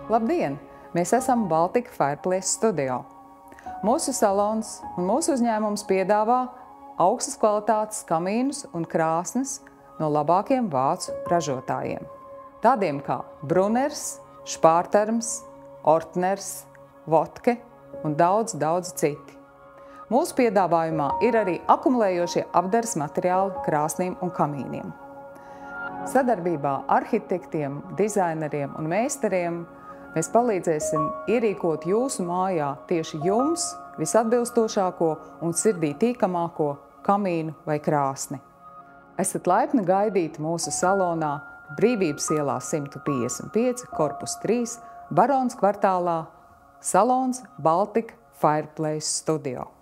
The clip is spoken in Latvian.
Labdien! Mēs esam Baltika Fireplace Studio. Mūsu salons un mūsu uzņēmums piedāvā augstas kvalitātes kamīnus un krāsnes no labākiem vācu ražotājiem. Tādiem kā Bruners, Špārterms, Ortners, Votke un daudz citi. Mūsu piedāvājumā ir arī akumulējošie apdares materiāli krāsnīm un kamīniem. Sadarbībā ar arhitektiem, dizaineriem un meistariem mēs palīdzēsim ierīkot jūsu mājā tieši jums visatbilstošāko un sirdī tīkamāko kamīnu vai krāsni. Esat laipni gaidīti mūsu salonā Brīvības ielā 155, korpus 3, Barons kvartālā, salons Baltika Fireplace Studio.